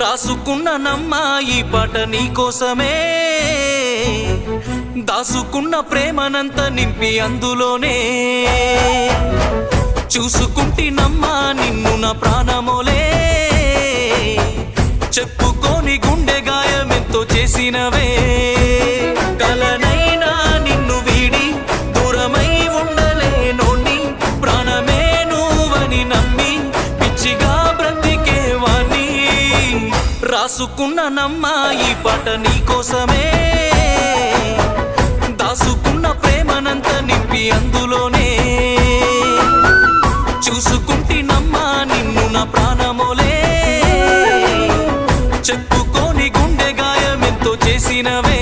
రాసుకున్న నమ్మా ఈ పాట నీకోసమే, దాసుకున్న ప్రేమనంత నింపి అందులోనే, చూసుకుంటినమ్మా నిన్ను నా ప్రాణమోలే, చెప్పుకోని గుండె గాయమెంతో చేసినవే, కలనైనా నిన్ను వీడి దూరమై ఉండలేనోని, ప్రాణమే నువ్వని నమ్మి పిచ్చిగా బ్రతికేవాణ్ణి. రాసుకున్న నమ్మా ఈ పాట నీకోసమే, దాసుకున్న ప్రేమనంత నింపి అందులోనే, చూసుకుంటినమ్మా నిన్ను నా ప్రాణమోలే, చెప్పుకోని గుండె గాయమెంతో చేసినవే.